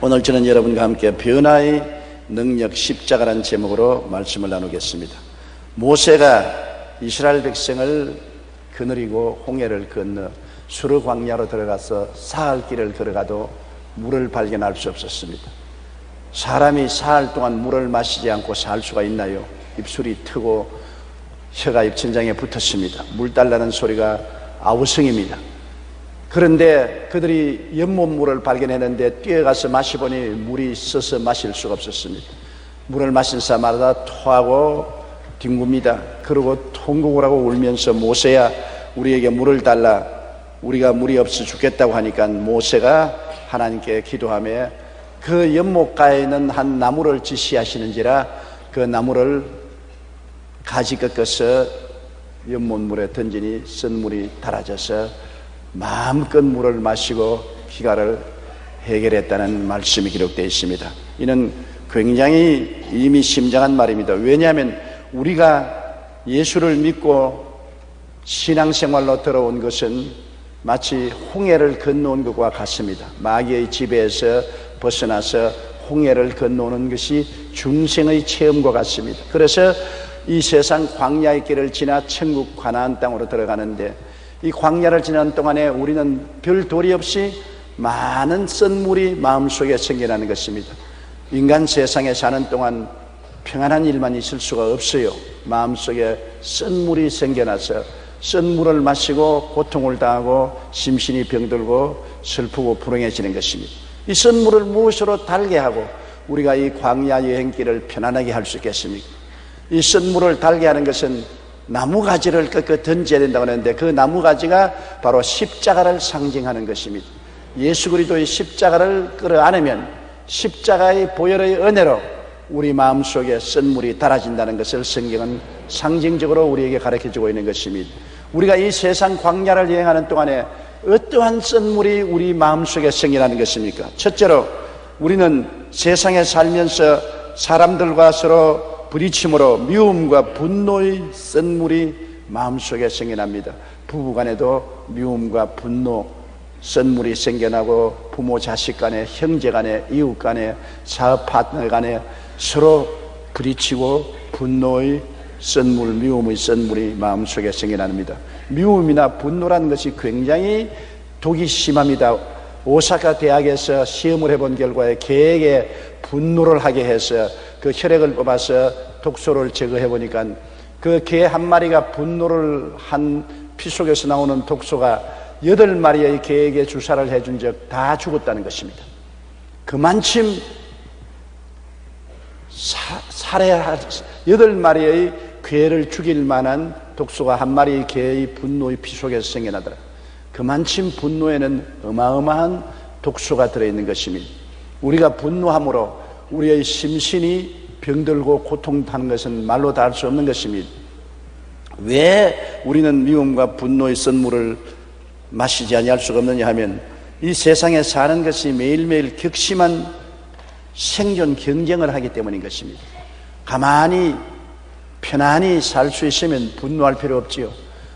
오늘 저는 여러분과 함께 변화의 능력 십자가라는 제목으로 말씀을 나누겠습니다. 모세가 이스라엘 백성을 거느리고 홍해를 건너 수르 광야로 들어가서 사흘 길을 걸어가도 물을 발견할 수 없었습니다. 사람이 사흘 동안 물을 마시지 않고 살 수가 있나요? 입술이 트고 혀가 입천장에 붙었습니다. 물 달라는 소리가 아우성입니다. 그런데 그들이 연못물을 발견했는데 뛰어가서 마시보니 물이 써서 마실 수가 없었습니다. 물을 마신 사람마다 토하고 뒹굽니다. 그러고 통곡을 하고 울면서 모세야 우리에게 물을 달라, 우리가 물이 없어 죽겠다고 하니까 모세가 하나님께 기도하며 그 연못가에 있는 한 나무를 지시하시는지라 그 나무를 가지 꺾어서 연못물에 던지니 쓴물이 달아져서 마음껏 물을 마시고 기가를 해결했다는 말씀이 기록되어 있습니다. 이는 굉장히 의미심장한 말입니다. 왜냐하면 우리가 예수를 믿고 신앙생활로 들어온 것은 마치 홍해를 건너온 것과 같습니다. 마귀의 지배에서 벗어나서 홍해를 건너오는 것이 중생의 체험과 같습니다. 그래서 이 세상 광야의 길을 지나 천국 가나안 땅으로 들어가는데 이 광야를 지나는 동안에 우리는 별 도리 없이 많은 쓴물이 마음속에 생겨나는 것입니다. 인간 세상에 사는 동안 평안한 일만 있을 수가 없어요. 마음속에 쓴물이 생겨나서 쓴물을 마시고 고통을 당하고 심신이 병들고 슬프고 불행해지는 것입니다. 이 쓴물을 무엇으로 달게 하고 우리가 이 광야 여행길을 편안하게 할 수 있겠습니까? 이 쓴물을 달게 하는 것은 나무가지를 꺾어 던져야 된다고 하는데 그 나무가지가 바로 십자가를 상징하는 것입니다. 예수 그리스도의 십자가를 끌어안으면 십자가의 보혈의 은혜로 우리 마음속에 쓴물이 달아진다는 것을 성경은 상징적으로 우리에게 가르쳐주고 있는 것입니다. 우리가 이 세상 광야를 여행하는 동안에 어떠한 쓴물이 우리 마음속에 생겨나는 것입니까? 첫째로 우리는 세상에 살면서 사람들과 서로 부딪힘으로 미움과 분노의 쓴물이 마음속에 생겨납니다. 부부간에도 미움과 분노 쓴물이 생겨나고 부모 자식 간에 형제 간에 이웃 간에 사업 파트너 간에 서로 부딪히고 분노의 쓴물, 미움의 쓴물이 마음속에 생겨납니다. 미움이나 분노라는 것이 굉장히 독이 심합니다. 오사카 대학에서 시험을 해본 결과에 개에게 분노를 하게 해서 그 혈액을 뽑아서 독소를 제거해 보니까 그 개 한 마리가 분노를 한 피 속에서 나오는 독소가 8마리의 개에게 주사를 해준 적 다 죽었다는 것입니다. 그만큼 살해할 8마리의 개를 죽일 만한 독소가 한 마리의 개의 분노의 피 속에서 생겨나더라. 그만큼 분노에는 어마어마한 독소가 들어있는 것입니다. 우리가 분노함으로 우리의 심신이 병들고 고통하는 것은 말로 다 할 수 없는 것입니다. 왜 우리는 미움과 분노의 쓴물을 마시지 아니할 수가 없느냐 하면 이 세상에 사는 것이 매일매일 격심한 생존 경쟁을 하기 때문인 것입니다. 가만히 편안히 살 수 있으면 분노할 필요 없지요.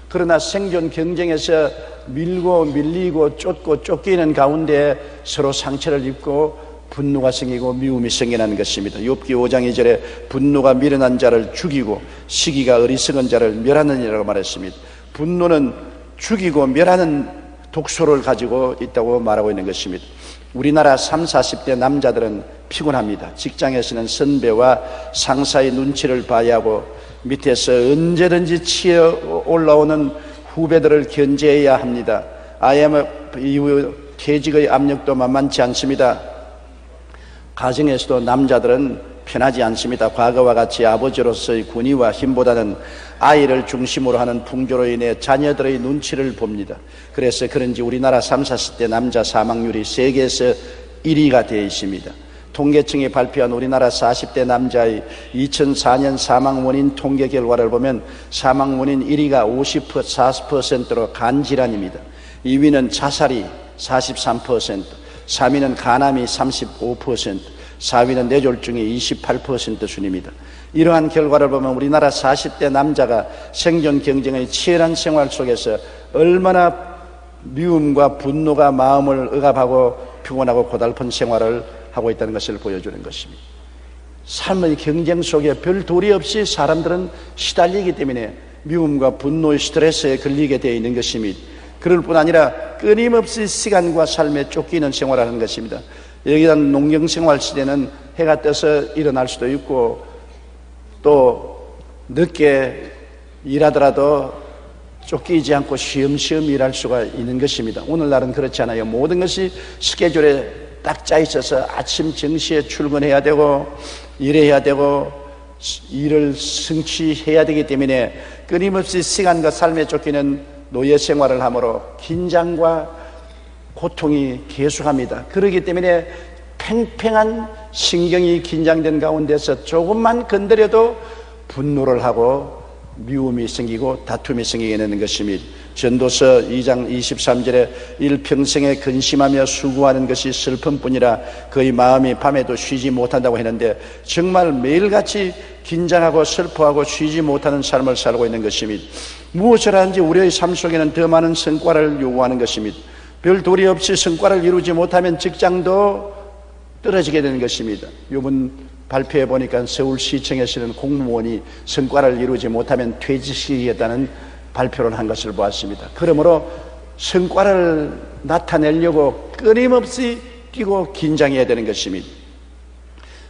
그러나 생존 경쟁에서 밀고 밀리고 쫓고 쫓기는 가운데 서로 상처를 입고 분노가 생기고 미움이 생겨나는 것입니다. 욥기 5장 2절에 분노가 미련한 자를 죽이고 시기가 어리석은 자를 멸하느니라고 말했습니다. 분노는 죽이고 멸하는 독소를 가지고 있다고 말하고 있는 것입니다. 우리나라 30, 40대 남자들은 피곤합니다. 직장에서는 선배와 상사의 눈치를 봐야 하고 밑에서 언제든지 치어 올라오는 후배들을 견제해야 합니다. IMF 이후 퇴직의 압력도 만만치 않습니다. 가정에서도 남자들은 편하지 않습니다. 과거와 같이 아버지로서의 권위와 힘보다는 아이를 중심으로 하는 풍조로 인해 자녀들의 눈치를 봅니다. 그래서 그런지 우리나라 30, 40대 남자 사망률이 세계에서 1위가 되어 있습니다. 통계청이 발표한 우리나라 40대 남자의 2004년 사망 원인 통계 결과를 보면 사망 원인 1위가 40%로 간질환입니다. 2위는 자살이 43%, 3위는 간암이 35%, 4위는 뇌졸중이 28% 순입니다. 이러한 결과를 보면 우리나라 40대 남자가 생존 경쟁의 치열한 생활 속에서 얼마나 미움과 분노가 마음을 억압하고 피곤하고 고달픈 생활을 하고 있다는 것을 보여주는 것입니다. 삶의 경쟁 속에 별 도리 없이 사람들은 시달리기 때문에 미움과 분노의 스트레스에 걸리게 되어 있는 것입니다. 그럴 뿐 아니라 끊임없이 시간과 삶에 쫓기는 생활하는 것입니다. 여기다 농경생활 시대는 해가 떠서 일어날 수도 있고 또 늦게 일하더라도 쫓기지 않고 쉬엄쉬엄 일할 수가 있는 것입니다. 오늘날은 그렇지 않아요. 모든 것이 스케줄에 딱 짜 있어서 아침 정시에 출근해야 되고 일해야 되고 일을 성취해야 되기 때문에 끊임없이 시간과 삶에 쫓기는 노예 생활을 하므로 긴장과 고통이 계속합니다. 그렇기 때문에 팽팽한 신경이 긴장된 가운데서 조금만 건드려도 분노를 하고 미움이 생기고 다툼이 생기게 되는 것입니다. 전도서 2장 23절에 일평생에 근심하며 수고하는 것이 슬픔뿐이라 그의 마음이 밤에도 쉬지 못한다고 했는데 정말 매일같이 긴장하고 슬퍼하고 쉬지 못하는 삶을 살고 있는 것입니다. 무엇을 하든지 우리의 삶 속에는 더 많은 성과를 요구하는 것입니다. 별 도리 없이 성과를 이루지 못하면 직장도 떨어지게 되는 것입니다. 이번 발표해 보니까 서울시청에서는 공무원이 성과를 이루지 못하면 퇴직시키겠다는 발표를 한 것을 보았습니다. 그러므로 성과를 나타내려고 끊임없이 뛰고 긴장해야 되는 것입니다.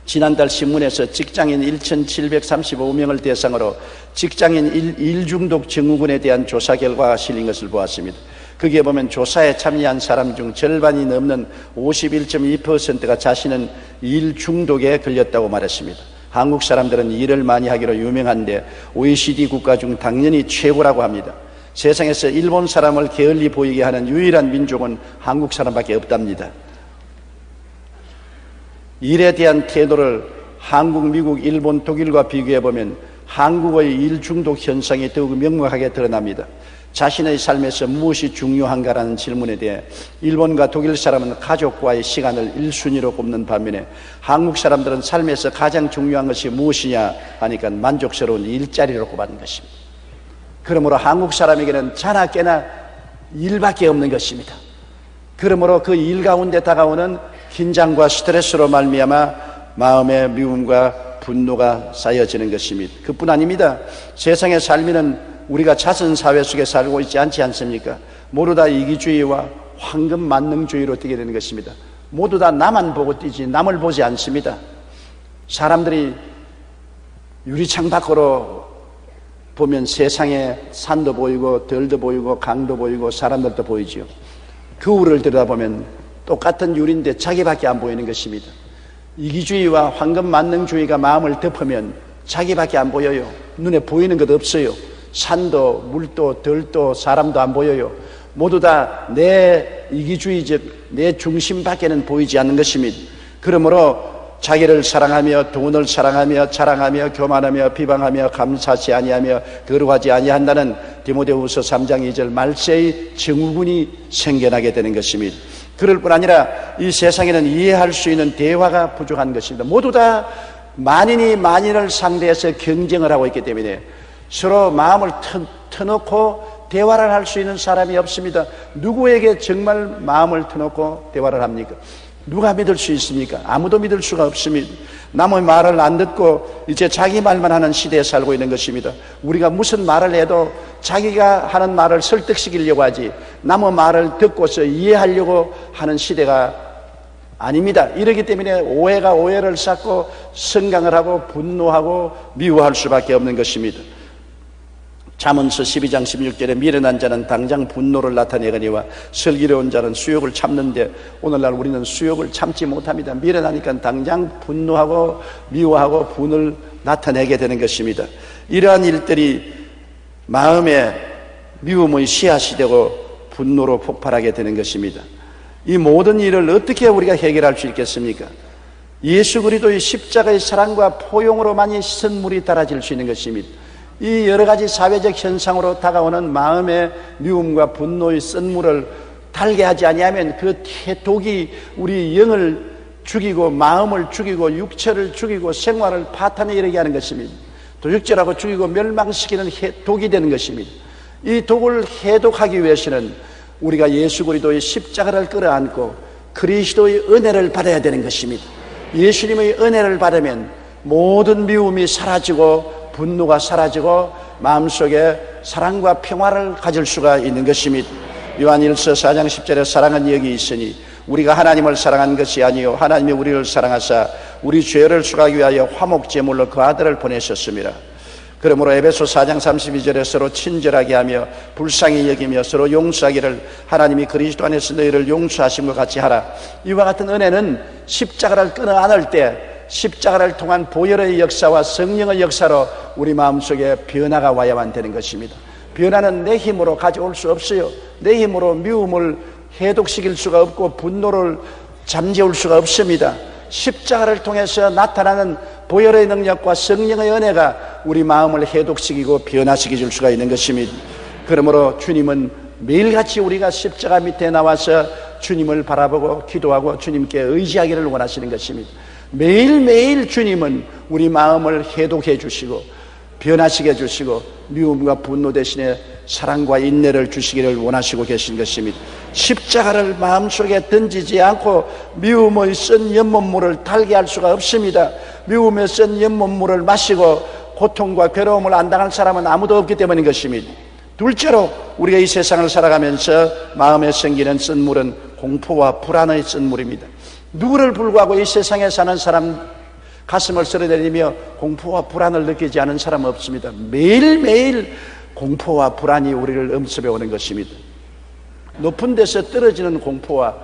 지난달 신문에서 직장인 1,735명을 대상으로 직장인 일중독 증후군에 대한 조사 결과가 실린 것을 보았습니다. 거기에 보면 조사에 참여한 사람 중 절반이 넘는 51.2%가 자신은 일 중독에 걸렸다고 말했습니다. 한국 사람들은 일을 많이 하기로 유명한데 OECD 국가 중 당연히 최고라고 합니다. 세상에서 일본 사람을 게을리 보이게 하는 유일한 민족은 한국 사람밖에 없답니다. 일에 대한 태도를 한국, 미국, 일본, 독일과 비교해 보면 한국의 일 중독 현상이 더욱 명확하게 드러납니다. 자신의 삶에서 무엇이 중요한가라는 질문에 대해 일본과 독일 사람은 가족과의 시간을 1순위로 꼽는 반면에 한국 사람들은 삶에서 가장 중요한 것이 무엇이냐 하니까 만족스러운 일자리로 꼽는 것입니다. 그러므로 한국 사람에게는 자나 깨나 일밖에 없는 것입니다. 그러므로 그 일 가운데 다가오는 긴장과 스트레스로 말미암아 마음의 미움과 분노가 쌓여지는 것입니다. 그뿐 아닙니다. 세상의 삶에는 우리가 자선사회 속에 살고 있지 않지 않습니까? 모두 다 이기주의와 황금 만능주의로 뛰게 되는 것입니다. 모두 다 나만 보고 뛰지 남을 보지 않습니다. 사람들이 유리창 밖으로 보면 세상에 산도 보이고 들도 보이고 강도 보이고 사람들도 보이지요. 거울을 들여다보면 똑같은 유리인데 자기밖에 안 보이는 것입니다. 이기주의와 황금 만능주의가 마음을 덮으면 자기밖에 안 보여요. 눈에 보이는 것 없어요. 산도 물도 들도 사람도 안 보여요. 모두 다 내 이기주의적 내 중심밖에는 보이지 않는 것입니다. 그러므로 자기를 사랑하며 돈을 사랑하며 자랑하며 교만하며 비방하며 감사치 아니하며 거룩하지 아니한다는 디모데후서 3장 2절 말세의 증후군이 생겨나게 되는 것입니다. 그럴 뿐 아니라 이 세상에는 이해할 수 있는 대화가 부족한 것입니다. 모두 다 만인이 만인을 상대해서 경쟁을 하고 있기 때문에 서로 마음을 터놓고 대화를 할 수 있는 사람이 없습니다. 누구에게 정말 마음을 터놓고 대화를 합니까? 누가 믿을 수 있습니까? 아무도 믿을 수가 없습니다. 남의 말을 안 듣고 이제 자기 말만 하는 시대에 살고 있는 것입니다. 우리가 무슨 말을 해도 자기가 하는 말을 설득시키려고 하지 남의 말을 듣고서 이해하려고 하는 시대가 아닙니다. 이러기 때문에 오해가 오해를 쌓고 성강을 하고 분노하고 미워할 수밖에 없는 것입니다. 잠언서 12장 16절에 미련한 자는 당장 분노를 나타내거니와 슬기로운 자는 수욕을 참는데 오늘날 우리는 수욕을 참지 못합니다. 미련하니까 당장 분노하고 미워하고 분을 나타내게 되는 것입니다. 이러한 일들이 마음에 미움의 씨앗이 되고 분노로 폭발하게 되는 것입니다. 이 모든 일을 어떻게 우리가 해결할 수 있겠습니까? 예수 그리스도의 십자가의 사랑과 포용으로만이 선물이 달아질 수 있는 것입니다. 이 여러 가지 사회적 현상으로 다가오는 마음의 미움과 분노의 쓴물을 달게 하지 아니하면 그 독이 우리 영을 죽이고 마음을 죽이고 육체를 죽이고 생활을 파탄에 이르게 하는 것입니다. 도적질하고 죽이고 멸망시키는 독이 되는 것입니다. 이 독을 해독하기 위해서는 우리가 예수 그리스도의 십자가를 끌어안고 그리스도의 은혜를 받아야 되는 것입니다. 예수님의 은혜를 받으면 모든 미움이 사라지고 분노가 사라지고 마음속에 사랑과 평화를 가질 수가 있는 것입니다. 요한일서 4장 10절에 사랑은 여기 있으니 우리가 하나님을 사랑한 것이 아니요 하나님이 우리를 사랑하사 우리 죄를 수하기 위하여 화목제물로 그 아들을 보내셨습니다. 그러므로 에베소 4장 32절에 서로 친절하게 하며 불쌍히 여기며 서로 용서하기를 하나님이 그리스도 안에서 너희를 용서하신 것 같이 하라. 이와 같은 은혜는 십자가를 끊어 안을 때 십자가를 통한 보혈의 역사와 성령의 역사로 우리 마음속에 변화가 와야만 되는 것입니다. 변화는 내 힘으로 가져올 수 없어요. 내 힘으로 미움을 해독시킬 수가 없고 분노를 잠재울 수가 없습니다. 십자가를 통해서 나타나는 보혈의 능력과 성령의 은혜가 우리 마음을 해독시키고 변화시켜 줄 수가 있는 것입니다. 그러므로 주님은 매일같이 우리가 십자가 밑에 나와서 주님을 바라보고 기도하고 주님께 의지하기를 원하시는 것입니다. 매일매일 주님은 우리 마음을 해독해 주시고 변화시켜 주시고 미움과 분노 대신에 사랑과 인내를 주시기를 원하시고 계신 것입니다. 십자가를 마음속에 던지지 않고 미움의 쓴 연못물을 달게 할 수가 없습니다. 미움의 쓴 연못물을 마시고 고통과 괴로움을 안 당할 사람은 아무도 없기 때문인 것입니다. 둘째로 우리가 이 세상을 살아가면서 마음에 생기는 쓴물은 공포와 불안의 쓴물입니다. 누구를 불구하고 이 세상에 사는 사람 가슴을 쓸어내리며 공포와 불안을 느끼지 않은 사람은 없습니다. 매일매일 공포와 불안이 우리를 엄습해 오는 것입니다. 높은 데서 떨어지는 공포와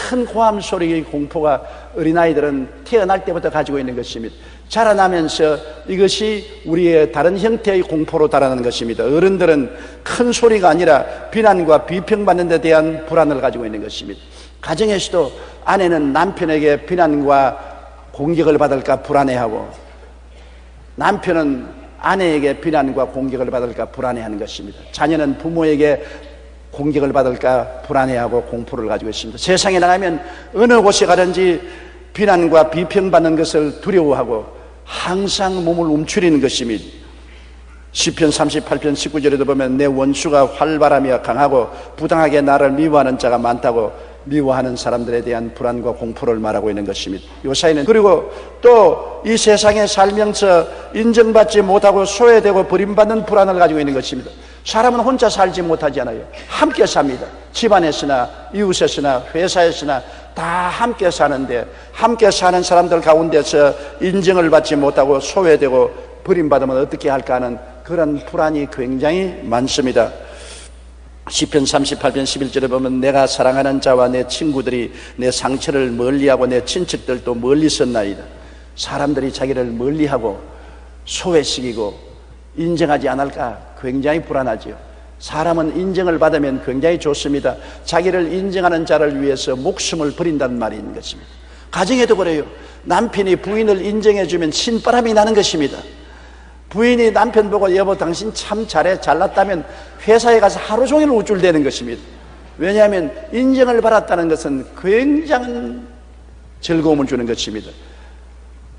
큰 고함 소리의 공포가 어린아이들은 태어날 때부터 가지고 있는 것입니다. 자라나면서 이것이 우리의 다른 형태의 공포로 달아나는 것입니다. 어른들은 큰 소리가 아니라 비난과 비평받는 데 대한 불안을 가지고 있는 것입니다. 가정에서도 아내는 남편에게 비난과 공격을 받을까 불안해하고 남편은 아내에게 비난과 공격을 받을까 불안해하는 것입니다. 자녀는 부모에게 공격을 받을까 불안해하고 공포를 가지고 있습니다. 세상에 나가면 어느 곳에 가든지 비난과 비평받는 것을 두려워하고 항상 몸을 움츠리는 것입니다. 시편 38편 19절에도 보면 내 원수가 활발하며 강하고 부당하게 나를 미워하는 자가 많다고 미워하는 사람들에 대한 불안과 공포를 말하고 있는 것입니다. 요사이는 그리고 또 이 세상에 살면서 인정받지 못하고 소외되고 버림받는 불안을 가지고 있는 것입니다. 사람은 혼자 살지 못하잖아요. 함께 삽니다. 집안에서나 이웃에서나 회사에서나 다 함께 사는데 함께 사는 사람들 가운데서 인정을 받지 못하고 소외되고 버림받으면 어떻게 할까 하는 그런 불안이 굉장히 많습니다. 시편 38편 11절에 보면 내가 사랑하는 자와 내 친구들이 내 상처를 멀리하고 내 친척들도 멀리 섰나이다. 사람들이 자기를 멀리하고 소외시키고 인정하지 않을까 굉장히 불안하지요. 사람은 인정을 받으면 굉장히 좋습니다. 자기를 인정하는 자를 위해서 목숨을 버린다는 말이 있는 것입니다. 가정에도 그래요. 남편이 부인을 인정해주면 신바람이 나는 것입니다. 부인이 남편 보고 여보 당신 참 잘해 잘났다면 회사에 가서 하루 종일 우쭐대는 것입니다. 왜냐하면 인정을 받았다는 것은 굉장한 즐거움을 주는 것입니다.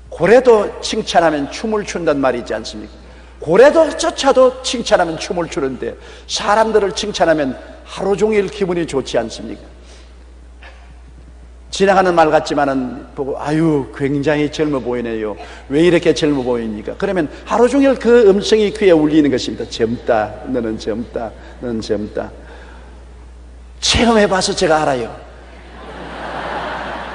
고래도 칭찬하면 춤을 춘다는 말이 있지 않습니까? 고래도조차도 칭찬하면 춤을 추는데 사람들을 칭찬하면 하루 종일 기분이 좋지 않습니까? 지나가는 말 같지만은 보고 아유 굉장히 젊어 보이네요. 왜 이렇게 젊어 보입니까? 그러면 하루 종일 그 음성이 귀에 울리는 것입니다. 젊다, 너는 젊다, 너는 젊다. 체험해봐서 제가 알아요.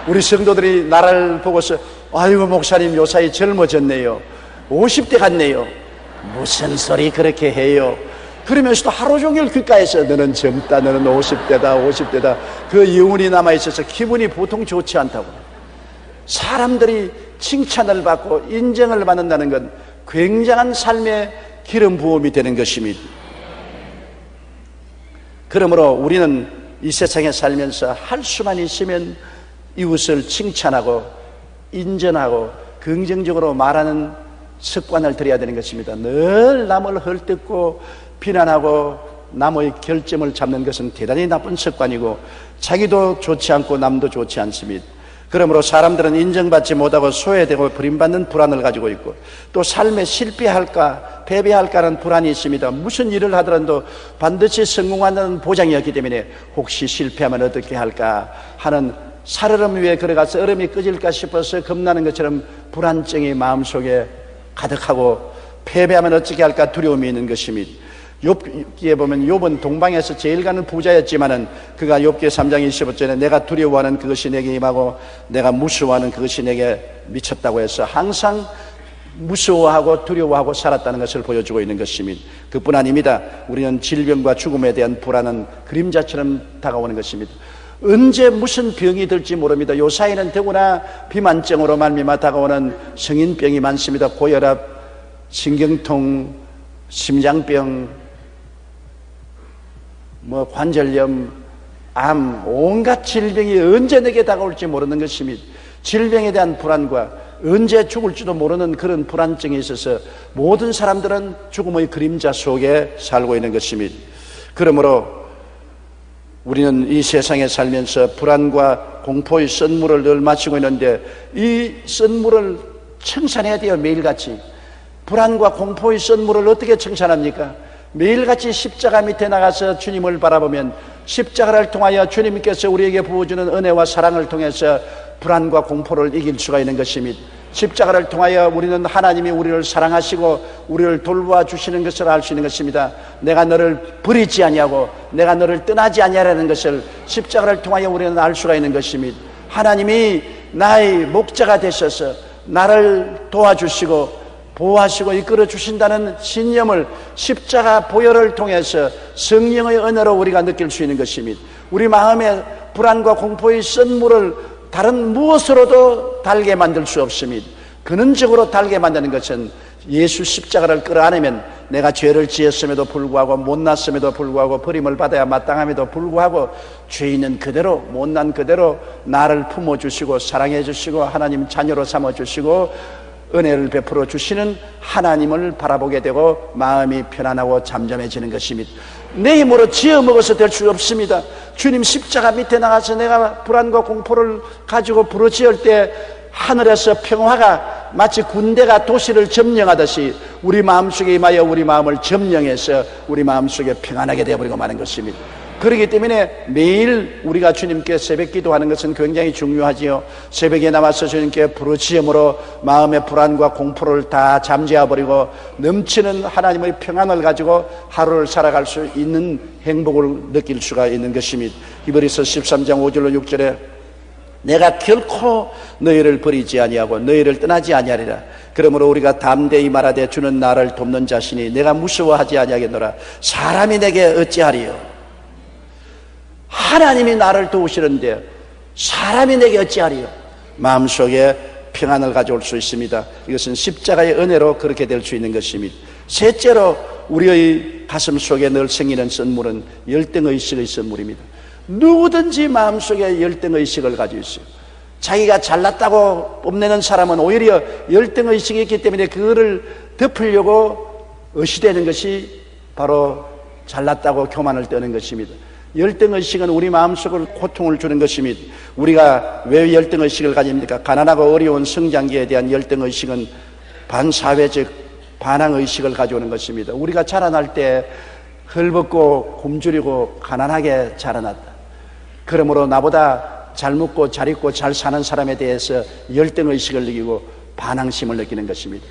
우리 성도들이 나를 보고서 아이고 목사님 요사이 젊어졌네요. 50대 같네요. 무슨 소리 그렇게 해요? 그러면서도 하루 종일 귓가에서 너는 젊다, 너는 50대다, 50대다 그 여운이 남아있어서 기분이 보통 좋지 않다고. 사람들이 칭찬을 받고 인정을 받는다는 건 굉장한 삶의 기름 부음이 되는 것입니다. 그러므로 우리는 이 세상에 살면서 할 수만 있으면 이웃을 칭찬하고 인정하고 긍정적으로 말하는 습관을 들여야 되는 것입니다. 늘 남을 헐뜯고 비난하고 남의 결점을 잡는 것은 대단히 나쁜 습관이고 자기도 좋지 않고 남도 좋지 않습니다. 그러므로 사람들은 인정받지 못하고 소외되고 버림받는 불안을 가지고 있고 또 삶에 실패할까 패배할까 하는 불안이 있습니다. 무슨 일을 하더라도 반드시 성공한다는 보장이 없기 때문에 혹시 실패하면 어떻게 할까 하는 살얼음 위에 걸어가서 얼음이 꺼질까 싶어서 겁나는 것처럼 불안증이 마음속에 가득하고 패배하면 어떻게 할까 두려움이 있는 것입니다. 욥기에 보면 욥은 동방에서 제일 가는 부자였지만은 그가 욥기 3장 25절에 내가 두려워하는 그것이 내게 임하고 내가 무서워하는 그것이 내게 미쳤다고 해서 항상 무서워하고 두려워하고 살았다는 것을 보여주고 있는 것입니다. 그뿐 아닙니다. 우리는 질병과 죽음에 대한 불안은 그림자처럼 다가오는 것입니다. 언제 무슨 병이 들지 모릅니다. 요사이는 더구나 비만증으로 말미암아 다가오는 성인병이 많습니다. 고혈압, 신경통, 심장병, 관절염, 암, 온갖 질병이 언제 내게 다가올지 모르는 것입니다. 질병에 대한 불안과 언제 죽을지도 모르는 그런 불안증이 있어서 모든 사람들은 죽음의 그림자 속에 살고 있는 것입니다. 그러므로 우리는 이 세상에 살면서 불안과 공포의 썬물을 늘 마시고 있는데 이 썬물을 청산해야 돼요. 매일같이. 불안과 공포의 썬물을 어떻게 청산합니까? 매일같이 십자가 밑에 나가서 주님을 바라보면 십자가를 통하여 주님께서 우리에게 부어주는 은혜와 사랑을 통해서 불안과 공포를 이길 수가 있는 것입니다. 십자가를 통하여 우리는 하나님이 우리를 사랑하시고 우리를 돌봐주시는 것을 알 수 있는 것입니다. 내가 너를 버리지 아니하고 내가 너를 떠나지 아니하라는 것을 십자가를 통하여 우리는 알 수가 있는 것입니다. 하나님이 나의 목자가 되셔서 나를 도와주시고 보호하시고 이끌어 주신다는 신념을 십자가 보혈을 통해서 성령의 은혜로 우리가 느낄 수 있는 것입니다. 우리 마음의 불안과 공포의 썬물을 다른 무엇으로도 달게 만들 수 없습니다. 근원적으로 달게 만드는 것은 예수 십자가를 끌어안으면 내가 죄를 지었음에도 불구하고 못났음에도 불구하고 버림을 받아야 마땅함에도 불구하고 죄인은 그대로 못난 그대로 나를 품어주시고 사랑해주시고 하나님 자녀로 삼아주시고 은혜를 베풀어 주시는 하나님을 바라보게 되고 마음이 편안하고 잠잠해지는 것입니다. 내 힘으로 지어 먹어서 될 수 없습니다. 주님 십자가 밑에 나가서 내가 불안과 공포를 가지고 부르짖을 때 하늘에서 평화가 마치 군대가 도시를 점령하듯이 우리 마음속에 임하여 우리 마음을 점령해서 우리 마음속에 평안하게 되어버리고 마는 것입니다. 그렇기 때문에 매일 우리가 주님께 새벽 기도하는 것은 굉장히 중요하지요. 새벽에 나와서 주님께 부르짖음으로 마음의 불안과 공포를 다 잠재워버리고 넘치는 하나님의 평안을 가지고 하루를 살아갈 수 있는 행복을 느낄 수가 있는 것입니다. 히브리서 13장 5절로 6절에 내가 결코 너희를 버리지 아니하고 너희를 떠나지 아니하리라. 그러므로 우리가 담대히 말하되 주는 나를 돕는 자시니 내가 무서워하지 아니하겠노라. 사람이 내게 어찌하리요. 하나님이 나를 도우시는데 사람이 내게 어찌하리요. 마음속에 평안을 가져올 수 있습니다. 이것은 십자가의 은혜로 그렇게 될 수 있는 것입니다. 셋째로 우리의 가슴 속에 늘 생기는 썬물은 열등의식의 썬물입니다. 누구든지 마음속에 열등의식을 가지고 있어요. 자기가 잘났다고 뽐내는 사람은 오히려 열등의식이 있기 때문에 그거를 덮으려고 의시되는 것이 바로 잘났다고 교만을 떠는 것입니다. 열등의식은 우리 마음속을 고통을 주는 것입니다. 우리가 왜 열등의식을 가집니까? 가난하고 어려운 성장기에 대한 열등의식은 반사회적 반항의식을 가져오는 것입니다. 우리가 자라날 때 헐벗고 굶주리고 가난하게 자라났다. 그러므로 나보다 잘 먹고 잘 입고 잘 사는 사람에 대해서 열등의식을 느끼고 반항심을 느끼는 것입니다.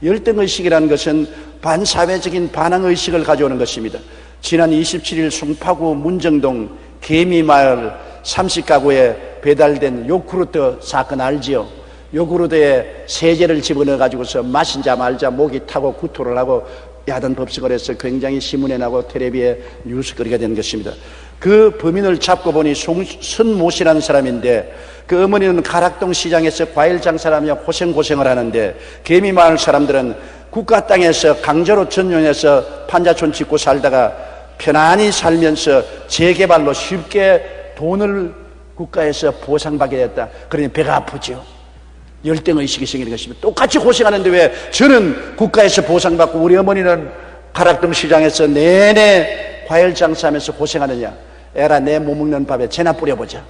열등의식이라는 것은 반사회적인 반항의식을 가져오는 것입니다. 지난 27일 송파구 문정동 개미마을 30가구에 배달된 요구르트 사건 알지요? 요구르트에 세제를 집어넣어 가지고서 마신자 말자 목이 타고 구토를 하고 야단 법석을 해서 굉장히 신문에 나고 텔레비에 뉴스거리가 된 것입니다. 그 범인을 잡고 보니 손모 씨라는 사람인데 그 어머니는 가락동 시장에서 과일 장사를 하며 고생을 하는데 개미마을 사람들은 국가 땅에서 강제로 전용해서 판자촌 짓고 살다가 편안히 살면서 재개발로 쉽게 돈을 국가에서 보상받게 됐다. 그러니 배가 아프죠. 열등의식이 생기는 것입니다. 똑같이 고생하는데 왜 저는 국가에서 보상받고 우리 어머니는 가락동 시장에서 내내 과일 장사하면서 고생하느냐. 에라 내 못 먹는 밥에 재나 뿌려보자.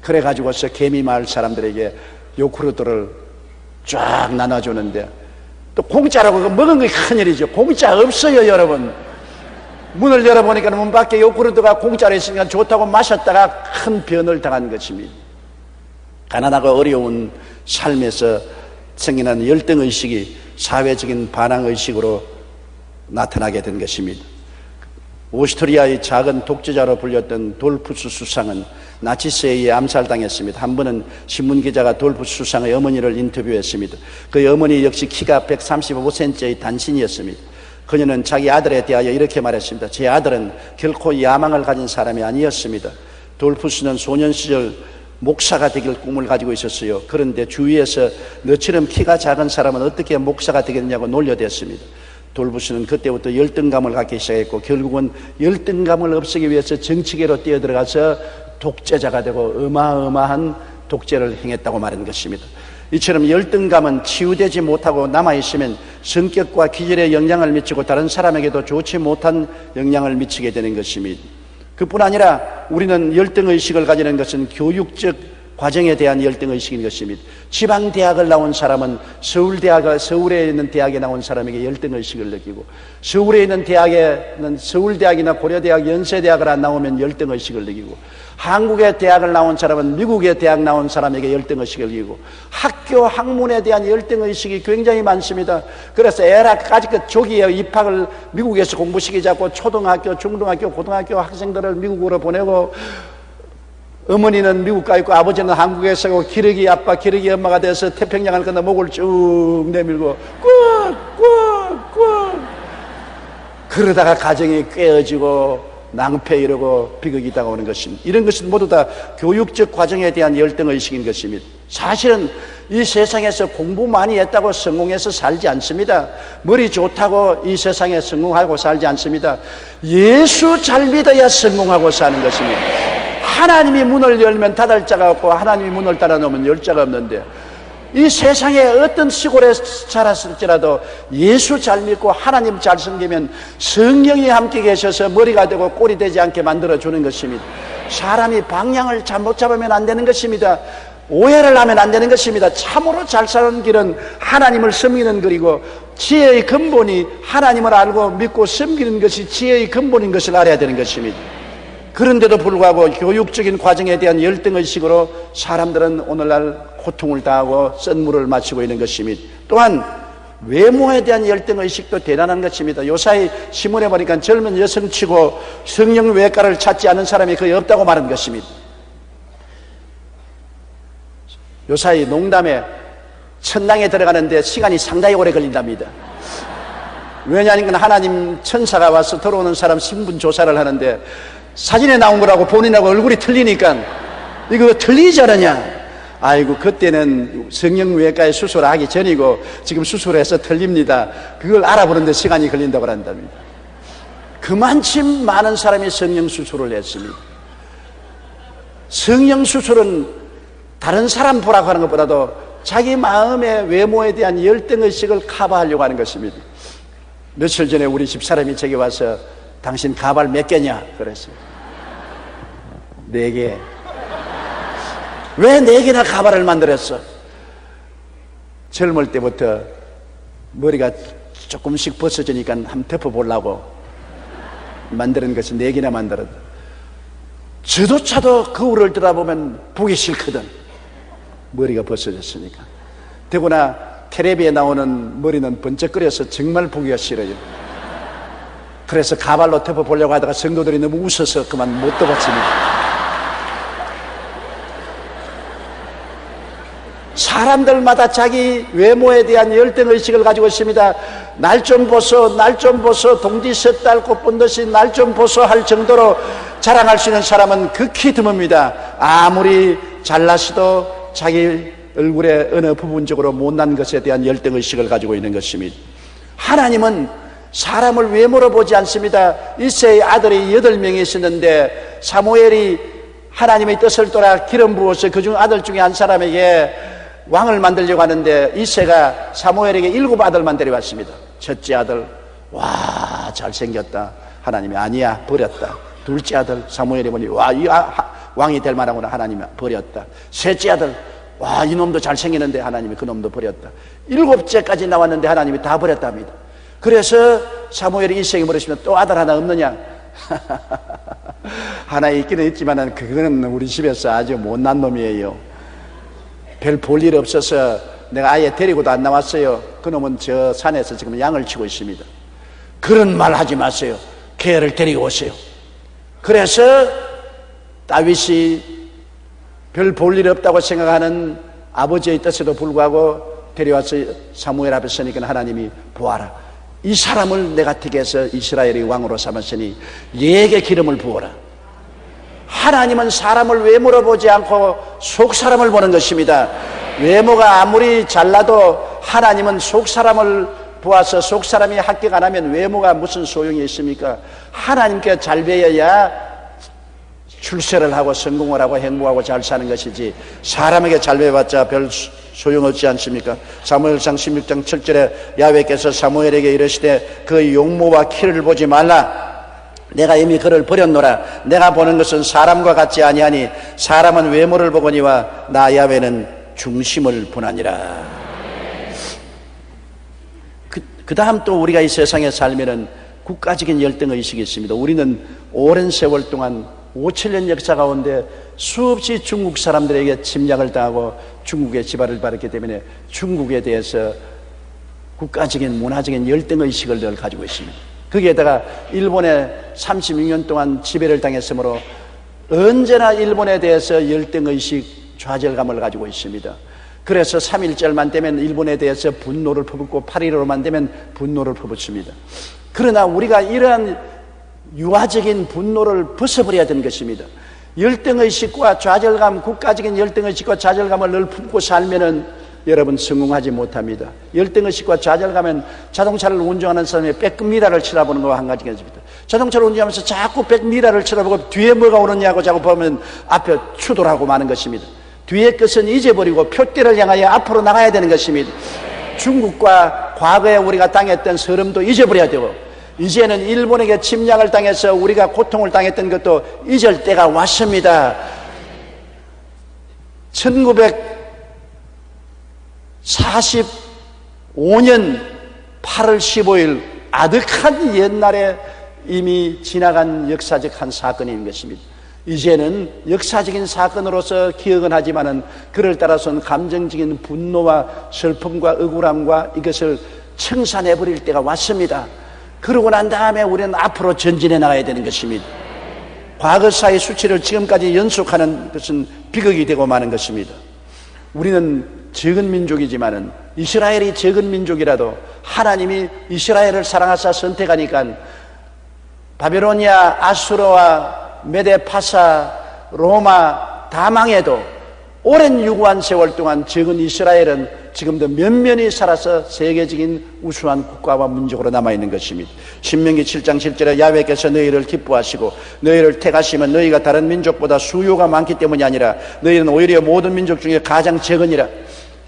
그래가지고서 개미마을 사람들에게 요구르트를 쫙 나눠주는데 또 공짜라고 먹은 게 큰일이죠. 공짜 없어요 여러분. 문을 열어보니까 문 밖에 요구르트가 공짜로 있으니까 좋다고 마셨다가 큰 변을 당한 것입니다. 가난하고 어려운 삶에서 생겨난 열등의식이 사회적인 반항의식으로 나타나게 된 것입니다. 오스트리아의 작은 독재자로 불렸던 돌푸스 수상은 나치스에 의해 암살당했습니다. 한 번은 신문기자가 돌푸스 수상의 어머니를 인터뷰했습니다. 그의 어머니 역시 키가 135cm의 단신이었습니다. 그녀는 자기 아들에 대하여 이렇게 말했습니다. 제 아들은 결코 야망을 가진 사람이 아니었습니다. 돌푸스는 소년 시절 목사가 되길 꿈을 가지고 있었어요. 그런데 주위에서 너처럼 키가 작은 사람은 어떻게 목사가 되겠냐고 놀려댔습니다. 돌푸스는 그때부터 열등감을 갖기 시작했고 결국은 열등감을 없애기 위해서 정치계로 뛰어들어가서 독재자가 되고 어마어마한 독재를 행했다고 말한 것입니다. 이처럼 열등감은 치유되지 못하고 남아있으면 성격과 기질에 영향을 미치고 다른 사람에게도 좋지 못한 영향을 미치게 되는 것입니다. 그뿐 아니라 우리는 열등의식을 가지는 것은 교육적 과정에 대한 열등의식인 것입니다. 지방대학을 나온 사람은 서울에 있는 대학에 나온 사람에게 열등의식을 느끼고, 서울에 있는 대학에는 서울대학이나 고려대학, 연세대학을 안 나오면 열등의식을 느끼고, 한국의 대학을 나온 사람은 미국의 대학 나온 사람에게 열등의식을 느끼고, 학교 학문에 대한 열등의식이 굉장히 많습니다. 그래서 애라까지 그 조기에 입학을 미국에서 공부시키자고 초등학교, 중등학교, 고등학교 학생들을 미국으로 보내고, 어머니는 미국 가 있고 아버지는 한국에 서고 기러기 아빠 기러기 엄마가 돼서 태평양을 건너 목을 쭉 내밀고 꾹꾹꾹 그러다가 가정이 깨어지고 낭패 이르고 비극이 다가오는 것입니다. 이런 것은 모두 다 교육적 과정에 대한 열등의식인 것입니다. 사실은 이 세상에서 공부 많이 했다고 성공해서 살지 않습니다. 머리 좋다고 이 세상에 성공하고 살지 않습니다. 예수 잘 믿어야 성공하고 사는 것입니다. 하나님이 문을 열면 닫을 자가 없고 하나님이 문을 닫아놓으면 열 자가 없는데, 이 세상에 어떤 시골에 자랐을지라도 예수 잘 믿고 하나님 잘 섬기면 성령이 함께 계셔서 머리가 되고 꼴이 되지 않게 만들어주는 것입니다. 사람이 방향을 잘못 잡으면 안 되는 것입니다. 오해를 하면 안 되는 것입니다. 참으로 잘 사는 길은 하나님을 섬기는 길이고, 지혜의 근본이 하나님을 알고 믿고 섬기는 것이 지혜의 근본인 것을 알아야 되는 것입니다. 그런데도 불구하고 교육적인 과정에 대한 열등의식으로 사람들은 오늘날 고통을 당하고 썬물을 마시고 있는 것입니다. 또한 외모에 대한 열등의식도 대단한 것입니다. 요사이 신문에 보니까 젊은 여성치고 성형외과를 찾지 않은 사람이 거의 없다고 말한 것입니다. 요사이 농담에 천당에 들어가는데 시간이 상당히 오래 걸린답니다. 왜냐하면 하나님 천사가 와서 들어오는 사람 신분 조사를 하는데 사진에 나온 거라고 본인하고 얼굴이 틀리니까 이거 틀리지 않느냐. 아이고 그때는 성형외과에 수술하기 전이고 지금 수술해서 틀립니다. 그걸 알아보는데 시간이 걸린다고 한답니다. 그만큼 많은 사람이 성형수술을 했습니다. 성형수술은 다른 사람 보라고 하는 것보다도 자기 마음의 외모에 대한 열등의식을 커버하려고 하는 것입니다. 며칠 전에 우리 집사람이 제게 와서 당신 가발 몇 개냐? 그랬어요. 4개. 왜 4개나 가발을 만들었어? 젊을 때부터 머리가 조금씩 벗어지니까 한번 덮어보려고 만드는 것이 4개나 만들었다. 저조차도 거울을 들여다보면 보기 싫거든. 머리가 벗어졌으니까. 더구나 텔레비에 나오는 머리는 번쩍거려서 정말 보기가 싫어요. 그래서 가발로 덮어보려고 하다가 성도들이 너무 웃어서 그만 못 덮었습니다. 사람들마다 자기 외모에 대한 열등의식을 가지고 있습니다. 날 좀 보소, 날 좀 보소, 동지 섣달 꽃본 듯이 날 좀 보소 할 정도로 자랑할 수 있는 사람은 극히 드뭅니다. 아무리 잘났어도 자기 얼굴의 어느 부분적으로 못난 것에 대한 열등의식을 가지고 있는 것입니다. 하나님은 사람을 외모로 보지 않습니다. 이새의 아들이 8명이 있었는데 사무엘이 하나님의 뜻을 따라 기름 부어서 그중 아들 중에 한 사람에게 왕을 만들려고 하는데 이새가 사무엘에게 7 아들만 데려왔습니다. 첫째 아들, 와 잘생겼다. 하나님이 아니야 버렸다. 둘째 아들 사무엘이 보니 와 이 왕이 될 만하구나. 하나님이 버렸다. 셋째 아들, 와 이놈도 잘생기는데 하나님이 그놈도 버렸다. 7째까지 나왔는데 하나님이 다 버렸답니다. 그래서 사무엘이 이새에게 물으시면 또 아들 하나 없느냐? 하나 있기는 있지만 그거는 우리 집에서 아주 못난 놈이에요. 별 볼 일 없어서 내가 아예 데리고도 안 나왔어요. 그놈은 저 산에서 지금 양을 치고 있습니다. 그런 말 하지 마세요. 개를 데리고 오세요. 그래서 다윗이 별 볼 일 없다고 생각하는 아버지의 뜻에도 불구하고 데려와서 사무엘 앞에 서니까 하나님이 보아라, 이 사람을 내가 택해서 이스라엘의 왕으로 삼았으니 얘에게 기름을 부어라. 하나님은 사람을 외모로 보지 않고 속 사람을 보는 것입니다. 외모가 아무리 잘나도 하나님은 속 사람을 보아서 속 사람이 합격 안 하면 외모가 무슨 소용이 있습니까? 하나님께 잘 배워야 출세를 하고 성공을 하고 행복하고 잘 사는 것이지, 사람에게 잘 배워봤자 별 소용없지 않습니까? 사무엘상 16장 7절에 야훼께서 사무엘에게 이르시되 그 용모와 키를 보지 말라. 내가 이미 그를 버렸노라. 내가 보는 것은 사람과 같지 아니하니 사람은 외모를 보거니와 나 야훼는 중심을 보나니라. 그 다음 또 우리가 이 세상에 살면은 국가적인 열등의식이 있습니다. 우리는 오랜 세월 동안 5,000년 역사 가운데 수없이 중국 사람들에게 침략을 당하고 중국의 지발을 받았기 때문에 중국에 대해서 국가적인 문화적인 열등의식을 늘 가지고 있습니다. 거기에다가 일본에 36년 동안 지배를 당했으므로 언제나 일본에 대해서 열등의식, 좌절감을 가지고 있습니다. 그래서 3.1절만 되면 일본에 대해서 분노를 퍼붓고 8.15만 되면 분노를 퍼붓습니다. 그러나 우리가 이러한 유아적인 분노를 벗어버려야 되는 것입니다. 열등의식과 좌절감, 국가적인 열등의식과 좌절감을 늘 품고 살면은 여러분 성공하지 못합니다. 열등의식과 좌절감은 자동차를 운전하는 사람이 백미러를 쳐다보는 것과 한 가지가 있습니다. 자동차를 운전하면서 자꾸 백미러를 쳐다보고 뒤에 뭐가 오느냐고 자꾸 보면 앞에 추돌하고 마는 것입니다. 뒤에 것은 잊어버리고 표대를 향하여 앞으로 나가야 되는 것입니다. 중국과 과거에 우리가 당했던 서름도 잊어버려야 되고, 이제는 일본에게 침략을 당해서 우리가 고통을 당했던 것도 잊을 때가 왔습니다. 1945년 8월 15일 아득한 옛날에 이미 지나간 역사적 한 사건인 것입니다. 이제는 역사적인 사건으로서 기억은 하지만은 그를 따라서는 감정적인 분노와 슬픔과 억울함과 이것을 청산해버릴 때가 왔습니다. 그러고 난 다음에 우리는 앞으로 전진해 나가야 되는 것입니다. 과거사의 수치를 지금까지 연속하는 것은 비극이 되고 마는 것입니다. 우리는 적은 민족이지만은 이스라엘이 적은 민족이라도 하나님이 이스라엘을 사랑하사 선택하니까 바벨로니아, 아수르와 메데파사, 로마 다 망해도 오랜 유구한 세월 동안 적은 이스라엘은 지금도 면면히 살아서 세계적인 우수한 국가와 민족으로 남아있는 것입니다. 신명기 7장 7절에 야훼께서 너희를 기뻐하시고 너희를 택하시면 너희가 다른 민족보다 수요가 많기 때문이 아니라 너희는 오히려 모든 민족 중에 가장 적으니라.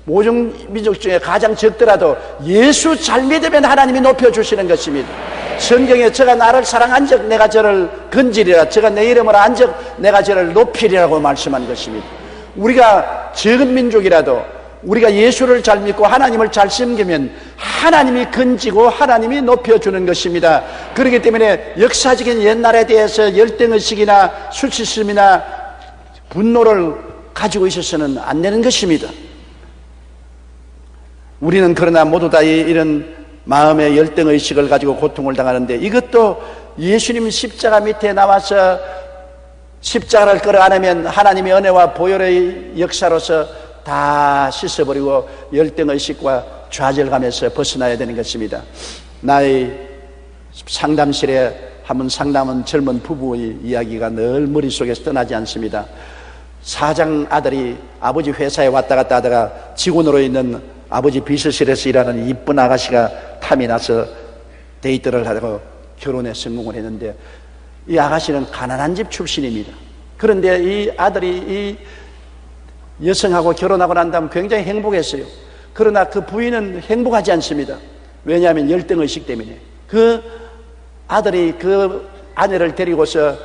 모든 민족 중에 가장 적더라도 예수 잘 믿으면 하나님이 높여주시는 것입니다. 성경에 저가 나를 사랑한 적 내가 저를 건지리라, 저가 내 이름을 안 적 내가 저를 높이리라고 말씀한 것입니다. 우리가 적은 민족이라도 우리가 예수를 잘 믿고 하나님을 잘 섬기면 하나님이 건지고 하나님이 높여주는 것입니다. 그렇기 때문에 역사적인 옛날에 대해서 열등의식이나 수치심이나 분노를 가지고 있어서는 안 되는 것입니다. 우리는 그러나 모두 다 이런 마음의 열등의식을 가지고 고통을 당하는데, 이것도 예수님 십자가 밑에 나와서 십자가를 끌어 안으면 하나님의 은혜와 보혈의 역사로서 다 씻어버리고 열등의식과 좌절감에서 벗어나야 되는 것입니다. 나의 상담실에 한번 상담한 젊은 부부의 이야기가 늘 머릿속에서 떠나지 않습니다. 사장 아들이 아버지 회사에 왔다 갔다 하다가 직원으로 있는 아버지 비서실에서 일하는 이쁜 아가씨가 탐이 나서 데이트를 하고 결혼에 성공을 했는데, 이 아가씨는 가난한 집 출신입니다. 그런데 이 아들이 이 여성하고 결혼하고 난 다음 굉장히 행복했어요. 그러나 그 부인은 행복하지 않습니다. 왜냐하면 열등의식 때문에. 그 아들이 그 아내를 데리고서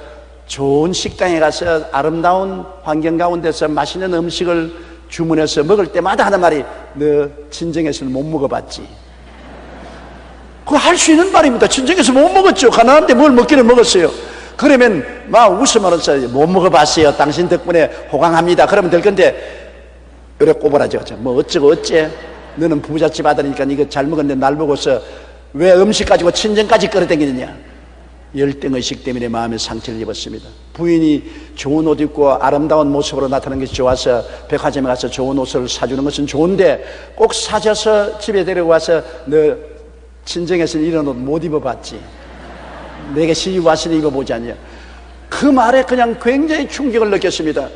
좋은 식당에 가서 아름다운 환경 가운데서 맛있는 음식을 주문해서 먹을 때마다 하는 말이, 너 친정에서는 못 먹어봤지. 그거 할 수 있는 말입니다. 친정에서 못 먹었죠. 가난한데 뭘 먹기는 먹었어요. 그러면 막 웃으면서 못 먹어봤어요. 당신 덕분에 호강합니다. 그러면 될 건데, 요래 꼬부라져. 뭐 어쩌고 어째? 너는 부잣집 아들이니까 이거 잘 먹었는데 날 보고서 왜 음식 가지고 친정까지 끌어당기느냐? 열등의식 때문에 마음에 상처를 입었습니다. 부인이 좋은 옷 입고 아름다운 모습으로 나타나는 것이 좋아서 백화점에 가서 좋은 옷을 사주는 것은 좋은데 꼭 사줘서 집에 데려와서 너 친정에서는 이런 옷 못 입어봤지? 내게 시집 왔으니 입어보자냐? 그 말에 그냥 굉장히 충격을 느꼈습니다.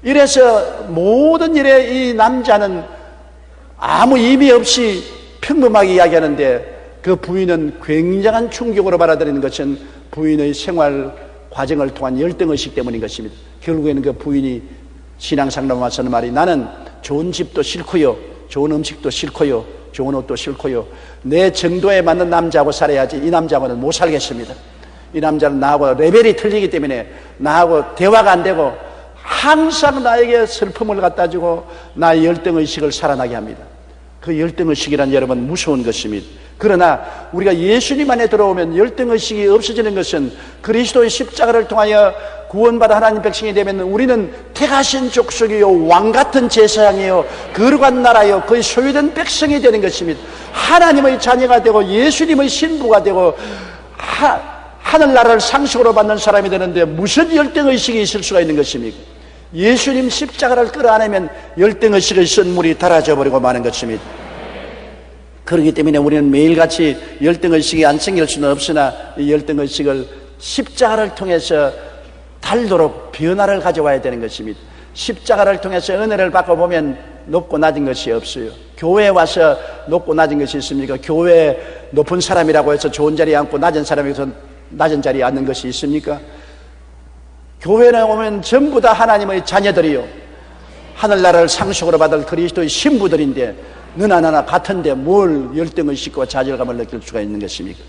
이래서 모든 일에 이 남자는 아무 의미 없이 평범하게 이야기하는데 그 부인은 굉장한 충격으로 받아들이는 것은 부인의 생활 과정을 통한 열등의식 때문인 것입니다. 결국에는 그 부인이 신앙상담에 와서는 말이 나는 좋은 집도 싫고요, 좋은 음식도 싫고요, 좋은 옷도 싫고요, 내 정도에 맞는 남자하고 살아야지 이 남자하고는 못 살겠습니다. 이 남자는 나하고 레벨이 틀리기 때문에 나하고 대화가 안 되고 항상 나에게 슬픔을 갖다 주고 나의 열등의식을 살아나게 합니다. 그 열등의식이란 여러분 무서운 것입니다. 그러나 우리가 예수님 안에 들어오면 열등의식이 없어지는 것은 그리스도의 십자가를 통하여 구원받아 하나님 백성이 되면 우리는 택하신 족속이요 왕같은 제사장이요 거룩한 나라요 그의 소유된 백성이 되는 것입니다. 하나님의 자녀가 되고 예수님의 신부가 되고 하늘나라를 상속으로 받는 사람이 되는데 무슨 열등의식이 있을 수가 있는 것입니까? 예수님 십자가를 끌어안으면 열등의식의 선물이 달아져 버리고 마는 것입니다. 그렇기 때문에 우리는 매일같이 열등의식이 안 생길 수는 없으나 이 열등의식을 십자가를 통해서 달도록 변화를 가져와야 되는 것입니다. 십자가를 통해서 은혜를 받고 보면 높고 낮은 것이 없어요. 교회에 와서 높고 낮은 것이 있습니까? 교회에 높은 사람이라고 해서 좋은 자리에 앉고 낮은 사람에서 낮은 자리에 앉는 것이 있습니까? 교회에 오면 전부 다 하나님의 자녀들이요 하늘나라를 상속으로 받을 그리스도의 신부들인데 너나 나나 같은데 뭘 열등의식과 좌절감을 느낄 수가 있는 것입니까?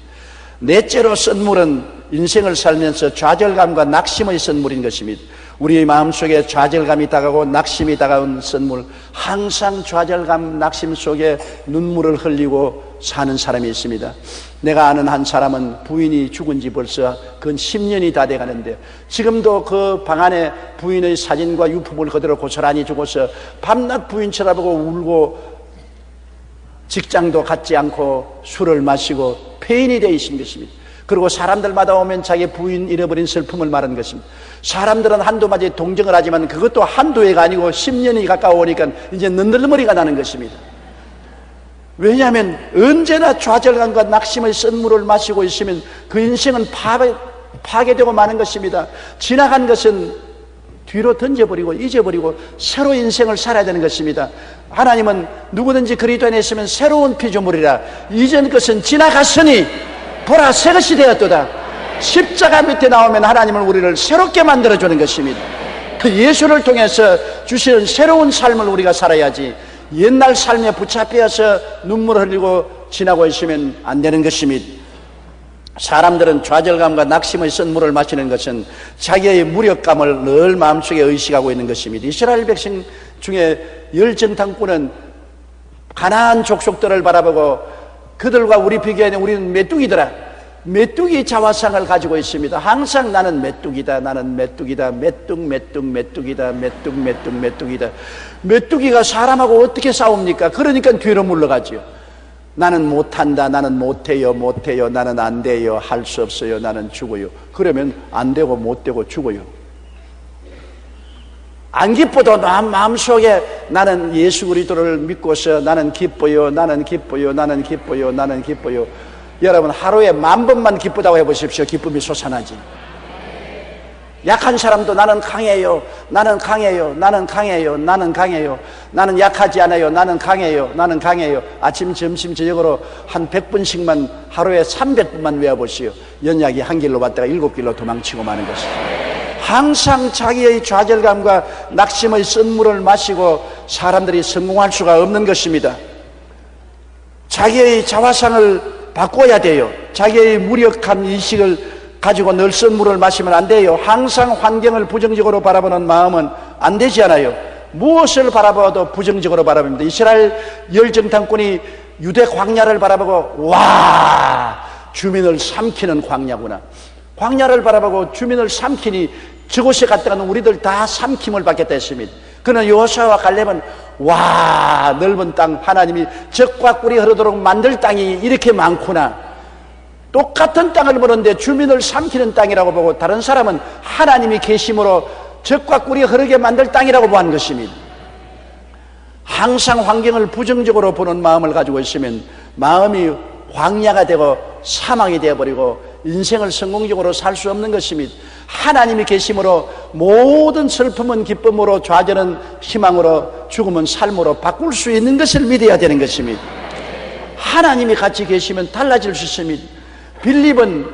넷째로 선물은 인생을 살면서 좌절감과 낙심의 선물인 것입니다. 우리의 마음속에 좌절감이 다가오고 낙심이 다가온 선물, 항상 좌절감, 낙심 속에 눈물을 흘리고 사는 사람이 있습니다. 내가 아는 한 사람은 부인이 죽은 지 벌써 근 10년이 다 돼가는데 지금도 그 방 안에 부인의 사진과 유품을 그대로 고스란히 두고서 밤낮 부인 쳐다보고 울고 직장도 갖지 않고 술을 마시고 폐인이 되어 있는 것입니다. 그리고 사람들마다 오면 자기 부인 잃어버린 슬픔을 말하는 것입니다. 사람들은 한두 마디 동정을 하지만 그것도 한두 해가 아니고 10년이 가까워오니까 이제 너덜머리가 나는 것입니다. 왜냐하면 언제나 좌절감과 낙심의 썬물을 마시고 있으면 그 인생은 파괴되고 마는 것입니다. 지나간 것은 뒤로 던져버리고 잊어버리고 새로 인생을 살아야 되는 것입니다. 하나님은 누구든지 그리스도 안에 있으면 새로운 피조물이라 이전 것은 지나갔으니 보라 새 것이 되었도다. 십자가 밑에 나오면 하나님은 우리를 새롭게 만들어주는 것입니다. 그 예수를 통해서 주시는 새로운 삶을 우리가 살아야지 옛날 삶에 붙잡혀서 눈물을 흘리고 지나고 있으면 안 되는 것입니다. 사람들은 좌절감과 낙심의 썬물을 마시는 것은 자기의 무력감을 늘 마음속에 의식하고 있는 것입니다. 이스라엘 백성 중에 열정탐꾼은 가나안 족속들을 바라보고 그들과 우리 비교하면 우리는 메뚜기더라. 메뚜기 자화상을 가지고 있습니다. 항상 나는 메뚜기다, 나는 메뚜기다, 메뚜기다, 메뚜기다. 메뚜기가 사람하고 어떻게 싸웁니까? 그러니까 뒤로 물러가죠. 나는 못한다, 나는 못해요, 나는 안 돼요, 할 수 없어요, 나는 죽어요. 그러면 안 되고 못 되고 죽어요. 안 기뻐도 마음속에 나는 예수 그리스도를 믿고서 나는 기뻐요, 나는 기뻐요, 나는 기뻐요, 나는 기뻐요. 여러분 하루에 10,000번만 기쁘다고 해보십시오. 기쁨이 솟아나지. 약한 사람도 나는 강해요, 나는 강해요, 나는 강해요, 나는 강해요, 나는 약하지 않아요, 나는 강해요, 나는 강해요. 아침 점심 저녁으로 한 100번씩만 하루에 300번만 외워보시오. 연약이 한 길로 왔다가 7길로 도망치고 마는 것입니다. 항상 자기의 좌절감과 낙심의 썬물을 마시고 사람들이 성공할 수가 없는 것입니다. 자기의 자화상을 바꿔야 돼요. 자기의 무력한 의식을 가지고 늘 썬물을 마시면 안 돼요. 항상 환경을 부정적으로 바라보는 마음은 안 되지 않아요. 무엇을 바라봐도 부정적으로 바라봅니다. 이스라엘 열정탐꾼이 유대 광야를 바라보고 와, 주민을 삼키는 광야구나. 광야를 바라보고 주민을 삼키니 저곳에 갔다가는 우리들 다 삼킴을 받겠다 했습니다. 그러나 여호수아와 갈렙은 와, 넓은 땅, 하나님이 젖과 꿀이 흐르도록 만들 땅이 이렇게 많구나, 똑같은 땅을 보는데 주민을 삼키는 땅이라고 보고 다른 사람은 하나님이 계심으로 젖과 꿀이 흐르게 만들 땅이라고 보는 것입니다. 항상 환경을 부정적으로 보는 마음을 가지고 있으면 마음이 광야가 되고 사망이 되어버리고 인생을 성공적으로 살 수 없는 것입니다. 하나님이 계심으로 모든 슬픔은 기쁨으로, 좌절은 희망으로, 죽음은 삶으로 바꿀 수 있는 것을 믿어야 되는 것입니다. 하나님이 같이 계시면 달라질 수 있습니다. 빌립은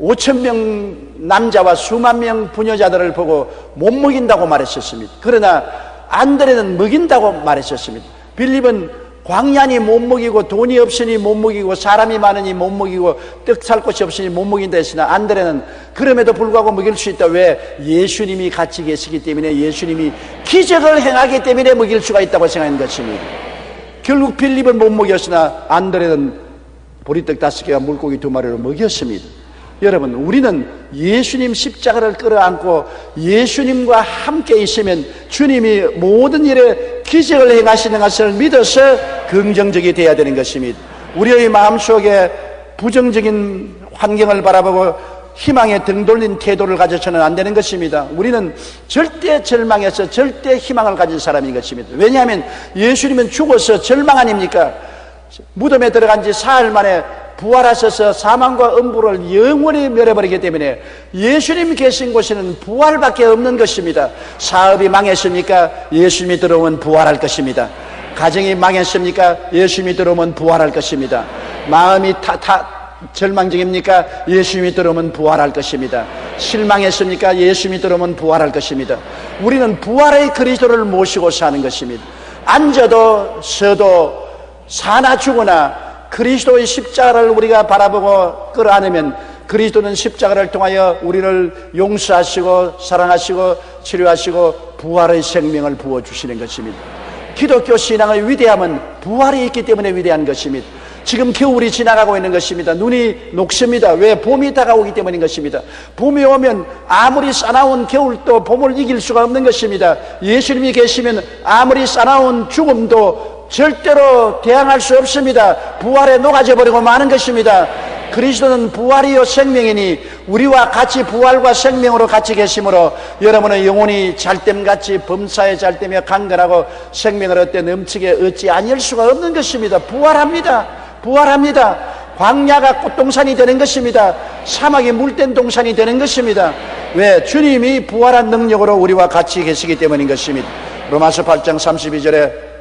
5,000명 남자와 수만 명 부녀자들을 보고 못 먹인다고 말했었습니다. 그러나 안드레는 먹인다고 말했었습니다. 빌립은 광야니 못 먹이고, 돈이 없으니 못 먹이고, 사람이 많으니 못 먹이고, 떡 살 곳이 없으니 못 먹인다 했으나 안드레는 그럼에도 불구하고 먹일 수 있다. 왜? 예수님이 같이 계시기 때문에, 예수님이 기적을 행하기 때문에 먹일 수가 있다고 생각하는 것입니다. 결국 빌립은 못 먹였으나 안드레는 보리떡 5개와 물고기 2마리로 먹였습니다. 여러분, 우리는 예수님 십자가를 끌어안고 예수님과 함께 있으면 주님이 모든 일에 기적을 행하시는 것을 믿어서 긍정적이 되어야 되는 것입니다. 우리의 마음속에 부정적인 환경을 바라보고 희망에 등 돌린 태도를 가져서는 안 되는 것입니다. 우리는 절대 절망해서 절대 희망을 가진 사람인 것입니다. 왜냐하면 예수님은 죽어서 절망 아닙니까? 무덤에 들어간 지 사흘 만에 부활하셔서 사망과 음부를 영원히 멸해버리기 때문에 예수님이 계신 곳에는 부활밖에 없는 것입니다. 사업이 망했습니까? 예수님이 들어오면 부활할 것입니다. 가정이 망했습니까? 예수님이 들어오면 부활할 것입니다. 마음이 절망적입니까? 예수님이 들어오면 부활할 것입니다. 실망했습니까? 예수님이 들어오면 부활할 것입니다. 우리는 부활의 그리스도를 모시고 사는 것입니다. 앉아도 서도 사나 죽으나 그리스도의 십자가를 우리가 바라보고 끌어안으면 그리스도는 십자가를 통하여 우리를 용서하시고 사랑하시고 치료하시고 부활의 생명을 부어주시는 것입니다. 기독교 신앙의 위대함은 부활이 있기 때문에 위대한 것입니다. 지금 겨울이 지나가고 있는 것입니다. 눈이 녹습니다. 왜? 봄이 다가오기 때문인 것입니다. 봄이 오면 아무리 싸나운 겨울도 봄을 이길 수가 없는 것입니다. 예수님이 계시면 아무리 싸나운 죽음도 절대로 대항할 수 없습니다. 부활에 녹아져 버리고 마는 것입니다. 그리스도는 부활이요 생명이니 우리와 같이 부활과 생명으로 같이 계심으로 여러분은 영혼이 잘됨같이 범사에 잘되며 강건하고 생명을 얻되 넘치게 얻지 아니할 수가 없는 것입니다. 부활합니다. 부활합니다. 광야가 꽃동산이 되는 것입니다. 사막이 물된 동산이 되는 것입니다. 왜? 주님이 부활한 능력으로 우리와 같이 계시기 때문인 것입니다. 로마서 8장 32절에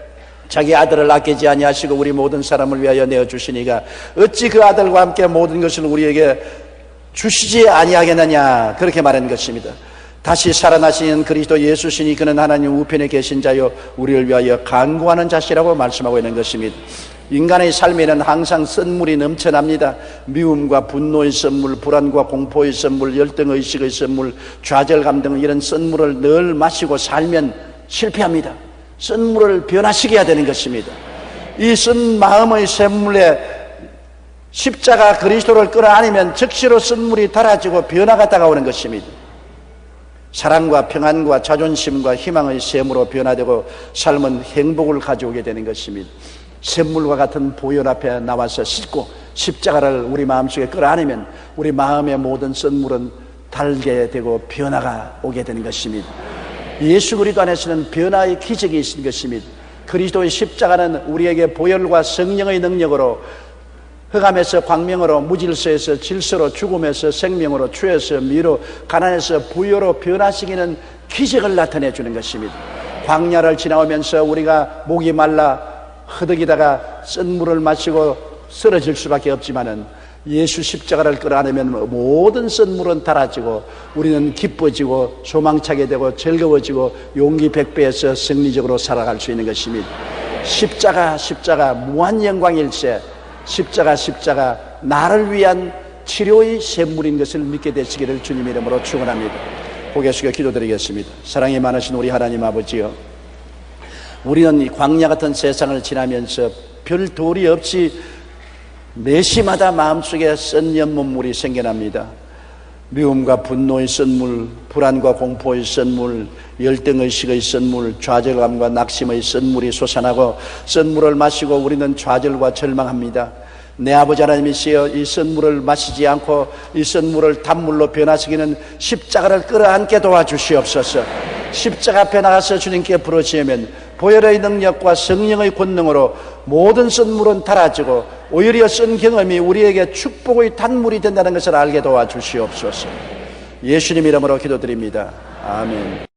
자기 아들을 아끼지 아니하시고 우리 모든 사람을 위하여 내어주시니가 어찌 그 아들과 함께 모든 것을 우리에게 주시지 아니하겠느냐, 그렇게 말한 것입니다. 다시 살아나신 그리스도 예수시니 그는 하나님 우편에 계신 자요 우리를 위하여 간구하는 자시라고 말씀하고 있는 것입니다. 인간의 삶에는 항상 쓴물이 넘쳐납니다. 미움과 분노의 쓴물, 불안과 공포의 쓴물, 열등의식의 쓴물, 좌절감 등 이런 쓴물을 늘 마시고 살면 실패합니다. 쓴물을 변화시켜야 되는 것입니다. 이 쓴 마음의 샘물에 십자가 그리스도를 끌어안으면 즉시로 쓴물이 달아지고 변화가 다가오는 것입니다. 사랑과 평안과 자존심과 희망의 샘으로 변화되고 삶은 행복을 가져오게 되는 것입니다. 샘물과 같은 보혈 앞에 나와서 씻고 십자가를 우리 마음속에 끌어안으면 우리 마음의 모든 쓴물은 달게 되고 변화가 오게 되는 것입니다. 예수 그리스도 안에서는 변화의 기적이 있는 것입니다. 그리스도의 십자가는 우리에게 보혈과 성령의 능력으로 흑암에서 광명으로, 무질서에서 질서로, 죽음에서 생명으로, 추에서 미로, 가난에서 부여로 변화시키는 기적을 나타내 주는 것입니다. 광야를 지나오면서 우리가 목이 말라 허덕이다가 쓴물을 마시고 쓰러질 수밖에 없지만은 예수 십자가를 끌어안으면 모든 쓴물은 달아지고 우리는 기뻐지고 소망차게 되고 즐거워지고 용기 100배에서 승리적으로 살아갈 수 있는 것입니다. 십자가 무한 영광일세, 십자가 나를 위한 치료의 샘물인 것을 믿게 되시기를 주님 이름으로 축원합니다. 고개 숙여 기도드리겠습니다. 사랑이 많으신 우리 하나님 아버지요, 우리는 이 광야 같은 세상을 지나면서 별 도리 없이 매시마다 마음속에 쓴 연못물이 생겨납니다. 미움과 분노의 선물, 불안과 공포의 선물, 열등의식의 선물, 좌절감과 낙심의 선물이 솟아나고 선물을 마시고 우리는 좌절과 절망합니다. 내 아버지 하나님이시여, 이 선물을 마시지 않고 이 선물을 단물로 변화시키는 십자가를 끌어안게 도와주시옵소서. 십자가 앞에 나가서 주님께 부르짖으면 보혈의 능력과 성령의 권능으로 모든 선물은 닳아지고 오히려 쓴 경험이 우리에게 축복의 단물이 된다는 것을 알게 도와주시옵소서. 예수님 이름으로 기도드립니다. 아멘.